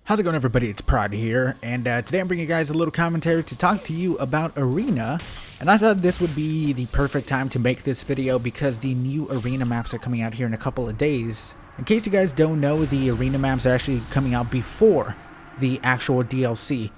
How's it going, everybody? It's Prod here, and today I'm bringing you guys a little commentary to talk to you about Arena. And I thought this would be the perfect time to make this video because the new Arena maps are coming out here in a couple of days. In case you guys don't know, the Arena maps are actually coming out before the actual DLC.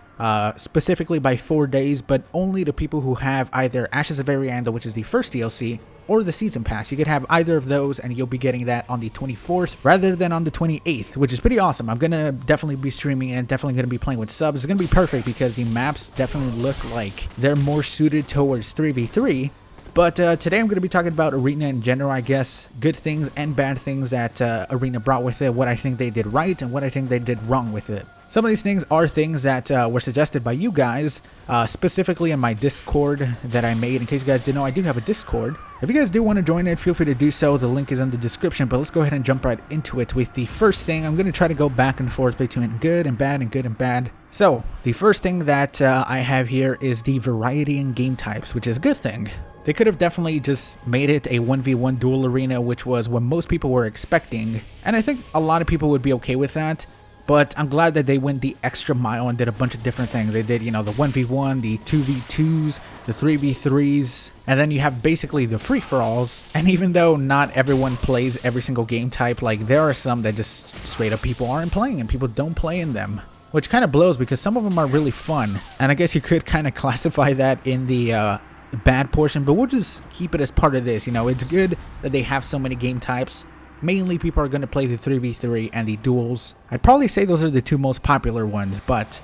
Specifically by 4 days, but only to people who have either Ashes of Arianda, which is the first DLC, or the Season Pass. You could have either of those and you'll be getting that on the 24th rather than on the 28th, which is pretty awesome. I'm gonna definitely be streaming and definitely gonna be playing with subs. It's gonna be perfect because the maps definitely look like they're more suited towards 3v3. But today I'm going to be talking about Arena in general, I guess. Good things and bad things that Arena brought with it, what I think they did right and what I think they did wrong with it. Some of these things are things that were suggested by you guys, specifically in my Discord that I made. In case you guys didn't know, I do have a Discord. If you guys do want to join it, feel free to do so. The link is in the description, but let's go ahead and jump right into it with the first thing. I'm going to try to go back and forth between good and bad and good and bad. So, the first thing that I have here is the variety in game types, which is a good thing. They could have definitely just made it a 1v1 duel arena, which was what most people were expecting. And I think a lot of people would be okay with that. But I'm glad that they went the extra mile and did a bunch of different things. They did, you know, the 1v1, the 2v2s, the 3v3s, and then you have basically the free-for-alls. And even though not everyone plays every single game type, like there are some that just straight up people aren't playing and people don't play in them. Which kind of blows because some of them are really fun. And I guess you could kind of classify that in the bad portion, but we'll just keep it as part of this. You know, it's good that they have so many game types. Mainly people are going to play the 3v3 and the duels. I'd probably say those are the two most popular ones, but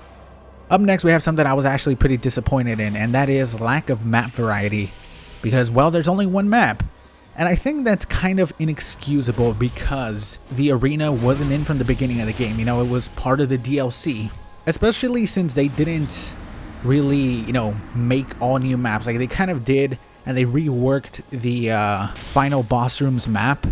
up next we have something I was actually pretty disappointed in, and that is lack of map variety. Because, well, there's only one map. And I think that's kind of inexcusable because the arena wasn't in from the beginning of the game. You know, it was part of the DLC. Especially since they didn't really, you know, make all new maps. Like they kind of did, and they reworked the final boss room's map.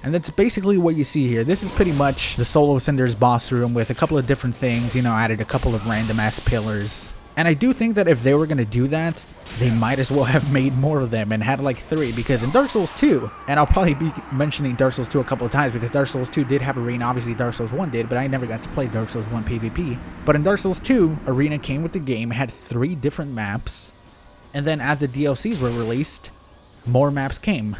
And that's basically what you see here. This is pretty much the Soul of Cinder's boss room with a couple of different things, you know, added a couple of random ass pillars. And I do think that if they were going to do that, they might as well have made more of them and had like 3, because in Dark Souls 2, and I'll probably be mentioning Dark Souls 2 a couple of times because Dark Souls 2 did have Arena, obviously Dark Souls 1 did, but I never got to play Dark Souls 1 PvP. But in Dark Souls 2, Arena came with the game, had 3 different maps, and then as the DLCs were released, more maps came.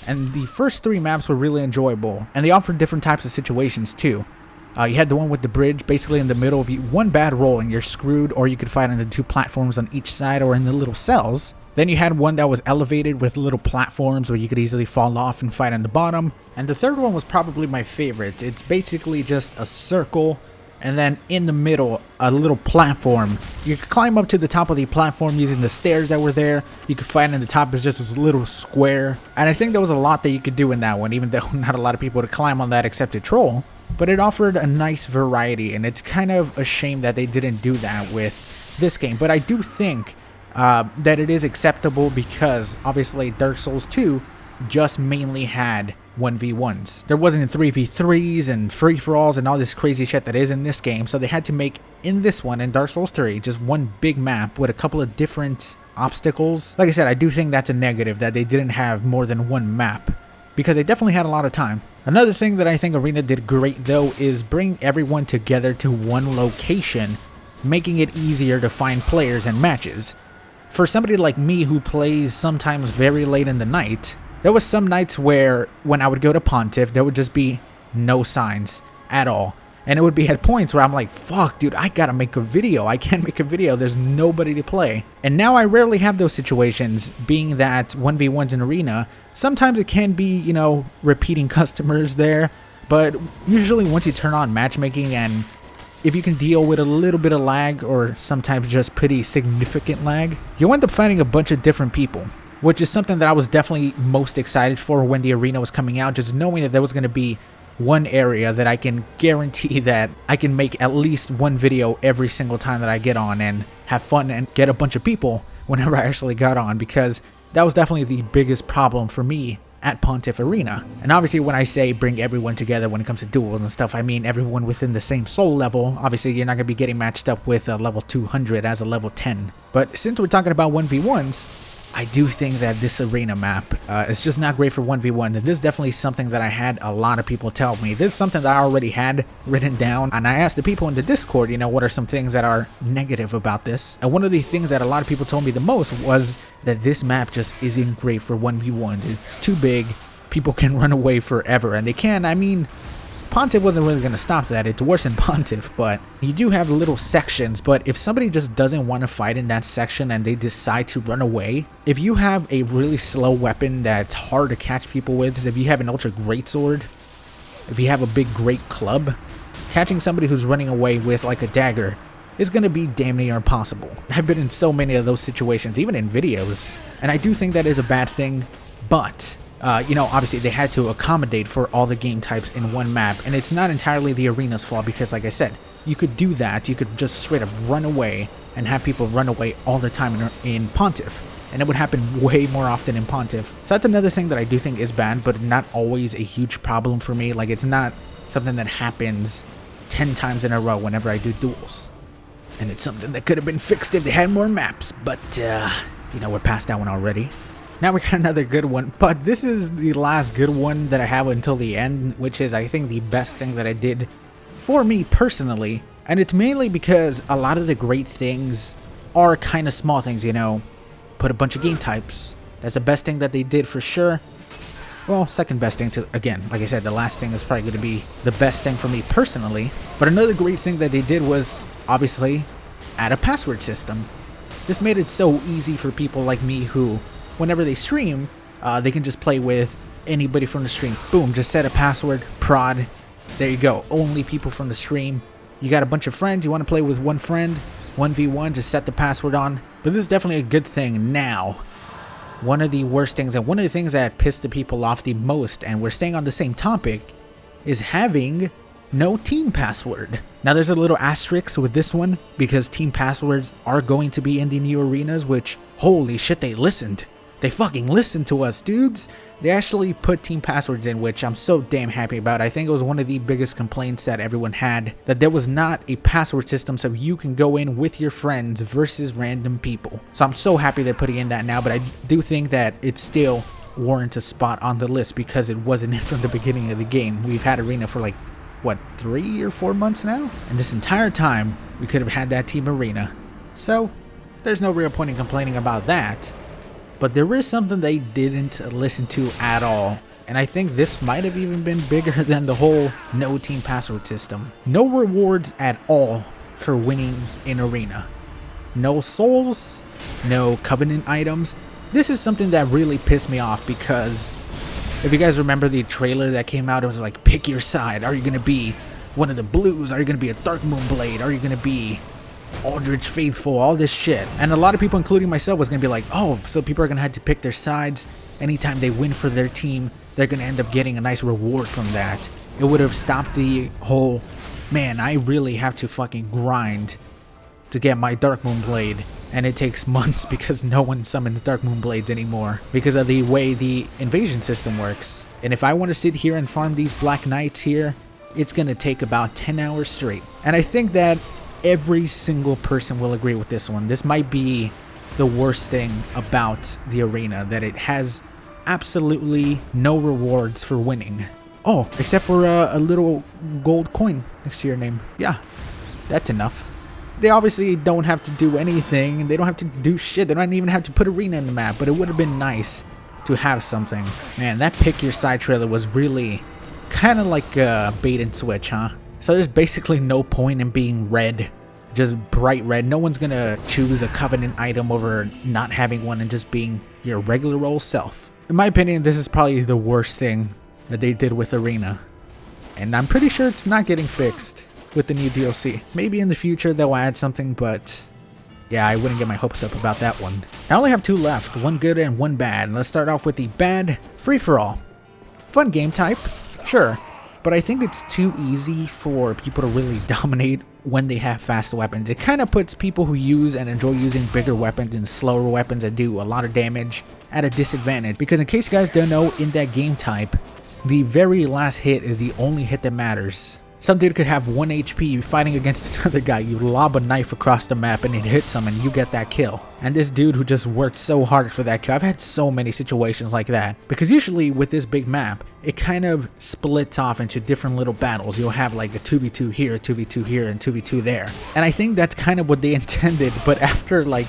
And the first 3 maps were really enjoyable, and they offered different types of situations too. You had the one with the bridge, basically in the middle of one bad roll and you're screwed, or you could fight on the 2 platforms on each side or in the little cells. Then you had one that was elevated with little platforms where you could easily fall off and fight on the bottom. And the third one was probably my favorite. It's basically just a circle, and then in the middle, a little platform. You could climb up to the top of the platform using the stairs that were there. You could fight on the top as just this little square. And I think there was a lot that you could do in that one, even though not a lot of people would climb on that except a troll. But it offered a nice variety, and it's kind of a shame that they didn't do that with this game. But I do think that it is acceptable because, obviously, Dark Souls 2 just mainly had 1v1s. There wasn't 3v3s and free-for-alls and all this crazy shit that is in this game, so they had to make, in this one, in Dark Souls 3, just one big map with a couple of different obstacles. Like I said, I do think that's a negative, that they didn't have more than one map, because they definitely had a lot of time. Another thing that I think Arena did great, though, is bring everyone together to one location, making it easier to find players and matches. For somebody like me who plays sometimes very late in the night, there was some nights where when I would go to Pontiff, there would just be no signs at all. And it would be at points where I'm like, fuck, dude, I gotta make a video. I can't make a video. There's nobody to play. And now I rarely have those situations, being that 1v1s in Arena. Sometimes it can be, you know, repeating customers there. But usually once you turn on matchmaking, and if you can deal with a little bit of lag, or sometimes just pretty significant lag, you end up finding a bunch of different people. Which is something that I was definitely most excited for when the Arena was coming out, just knowing that there was going to be one area that I can guarantee that I can make at least one video every single time that I get on and have fun and get a bunch of people whenever I actually got on, because that was definitely the biggest problem for me at Pontiff Arena. And obviously when I say bring everyone together when it comes to duels and stuff, I mean everyone within the same soul level. Obviously you're not going to be getting matched up with a level 200 as a level 10. But since we're talking about 1v1s, I do think that this arena map is just not great for 1v1. And this is definitely something that I had a lot of people tell me. This is something that I already had written down, and I asked the people in the Discord, you know, what are some things that are negative about this? And one of the things that a lot of people told me the most was that this map just isn't great for 1v1s. It's too big. People can run away forever, and they can. I mean, Pontiff wasn't really going to stop that. It's worse than Pontiff, but you do have little sections. But if somebody just doesn't want to fight in that section and they decide to run away, if you have a really slow weapon that's hard to catch people with, if you have an ultra greatsword, if you have a big great club, catching somebody who's running away with like a dagger is going to be damn near impossible. I've been in so many of those situations, even in videos, and I do think that is a bad thing, but you know, obviously they had to accommodate for all the game types in one map, and it's not entirely the arena's fault because, like I said, you could do that. You could just straight up run away and have people run away all the time in Pontiff, and it would happen way more often in Pontiff. So that's another thing that I do think is bad, but not always a huge problem for me. Like, it's not something that happens 10 times in a row whenever I do duels, and it's something that could have been fixed if they had more maps, but you know, we're past that one already. Now we got another good one, but this is the last good one that I have until the end, which is, I think, the best thing that I did for me personally. And it's mainly because a lot of the great things are kind of small things, you know. Put a bunch of game types. That's the best thing that they did for sure. Well, second best thing to, again, like I said, the last thing is probably going to be the best thing for me personally. But another great thing that they did was, obviously, add a password system. This made it so easy for people like me who, whenever they stream, they can just play with anybody from the stream. Boom, just set a password, prod, there you go. Only people from the stream. You got a bunch of friends, you want to play with one friend, 1v1, just set the password on. But this is definitely a good thing. Now, one of the worst things, and one of the things that pissed the people off the most, and we're staying on the same topic, is having no team password. Now there's a little asterisk with this one, because team passwords are going to be in the new arenas, which, holy shit, they listened. They fucking listened to us, dudes. They actually put team passwords in, which I'm so damn happy about. I think it was one of the biggest complaints that everyone had, that there was not a password system so you can go in with your friends versus random people. So I'm so happy they're putting in that now, but I do think that it still warrants a spot on the list because it wasn't in from the beginning of the game. We've had Arena for like, what, 3 or 4 months now? And this entire time, we could have had that team Arena. So, there's no real point in complaining about that. But there is something they didn't listen to at all, and I think this might have even been bigger than the whole no team password system. No rewards at all for winning in Arena. No souls, no covenant items. This is something that really pissed me off because if you guys remember the trailer that came out, it was like, pick your side. Are you going to be one of the blues? Are you going to be a Dark Moon Blade? Are you going to be Aldrich Faithful, all this shit? And a lot of people, including myself, was gonna be like, oh, so people are gonna have to pick their sides. Anytime they win for their team, they're gonna end up getting a nice reward from that. It would have stopped the whole, man, I really have to fucking grind to get my Dark Moon Blade, and it takes months because no one summons Dark Moon Blades anymore because of the way the invasion system works. And if I want to sit here and farm these Black Knights here, it's gonna take about 10 hours straight. And I think that every single person will agree with this one. This might be the worst thing about the arena, that it has absolutely no rewards for winning. Oh, except for a little gold coin next to your name. Yeah, that's enough. They obviously don't have to do anything. They don't have to do shit. They don't even have to put arena in the map, but it would have been nice to have something. Man, that pick your side trailer was really kind of like a bait and switch, huh? So there's basically no point in being red, just bright red. No one's gonna choose a covenant item over not having one and just being your regular old self. In my opinion, this is probably the worst thing that they did with Arena. And I'm pretty sure it's not getting fixed with the new DLC. Maybe in the future they'll add something, but yeah, I wouldn't get my hopes up about that one. I only have 2 left, one good and one bad. Let's start off with the bad. Free-for-all. Fun game type, sure. But I think it's too easy for people to really dominate when they have fast weapons. It kind of puts people who use and enjoy using bigger weapons and slower weapons that do a lot of damage at a disadvantage. Because in case you guys don't know, in that game type, the very last hit is the only hit that matters. Some dude could have 1 HP fighting against another guy. You lob a knife across the map and it hits him and you get that kill. And this dude who just worked so hard for that kill. I've had so many situations like that. Because usually with this big map, it kind of splits off into different little battles. You'll have like a 2v2 here, 2v2 here, and 2v2 there. And I think that's kind of what they intended, but after like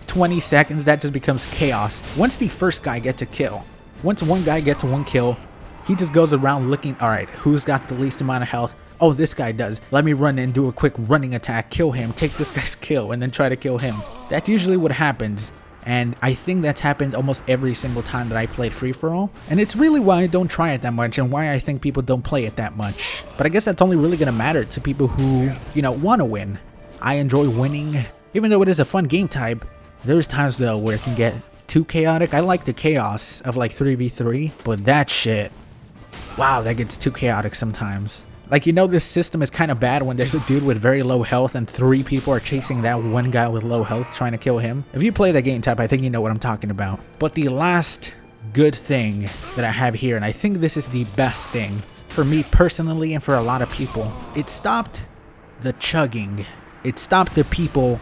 20 seconds, that just becomes chaos. Once the first guy gets a kill, once one guy gets 1 kill, he just goes around looking, alright, who's got the least amount of health? Oh, this guy does. Let me run and do a quick running attack, kill him, take this guy's kill, and then try to kill him. That's usually what happens, and I think that's happened almost every single time that I played free-for-all. And it's really why I don't try it that much and why I think people don't play it that much. But I guess that's only really going to matter to people who, you know, want to win. I enjoy winning. Even though it is a fun game type, there's times though where it can get too chaotic. I like the chaos of like 3v3, but that shit, wow, that gets too chaotic sometimes. Like, you know, this system is kind of bad when there's a dude with very low health and 3 people are chasing that one guy with low health trying to kill him. If you play that game type, I think you know what I'm talking about. But the last good thing that I have here, and I think this is the best thing for me personally and for a lot of people, it stopped the chugging. It stopped the people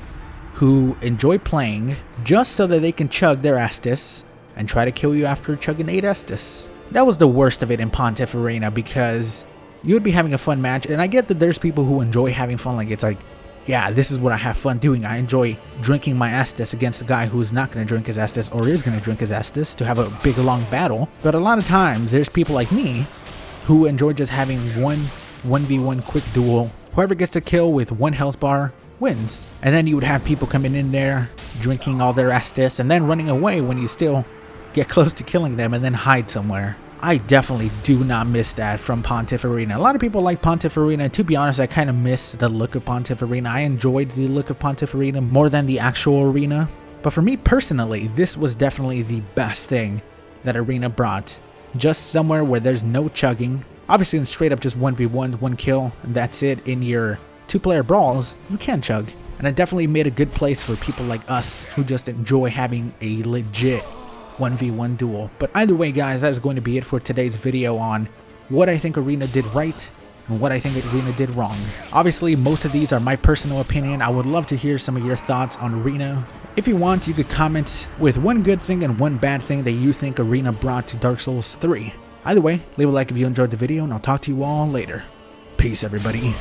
who enjoy playing just so that they can chug their Estus and try to kill you after chugging 8 Estus. That was the worst of it in Pontiff Arena, because you would be having a fun match, and I get that there's people who enjoy having fun. Like, it's like, yeah, this is what I have fun doing. I enjoy drinking my Estus against a guy who's not going to drink his Estus or is going to drink his Estus to have a big long battle. But a lot of times there's people like me who enjoy just having 1v1 quick duel. Whoever gets a kill with 1 health bar wins. And then you would have people coming in there drinking all their Estus and then running away when you still get close to killing them and then hide somewhere. I definitely do not miss that from Pontiff Arena. A lot of people like Pontiff Arena, and to be honest, I kind of miss the look of Pontiff Arena. I enjoyed the look of Pontiff Arena more than the actual arena. But for me personally, this was definitely the best thing that Arena brought. Just somewhere where there's no chugging. Obviously, in straight up just 1v1, 1 kill, and that's it. In your 2-player brawls, you can chug. And it definitely made a good place for people like us who just enjoy having a legit 1v1 duel. But either way, guys, that is going to be it for today's video on what I think Arena did right and what I think Arena did wrong. Obviously, most of these are my personal opinion. I would love to hear some of your thoughts on Arena. If you want, you could comment with 1 good thing and 1 bad thing that you think Arena brought to Dark Souls 3. Either way, leave a like if you enjoyed the video, and I'll talk to you all later. Peace, everybody.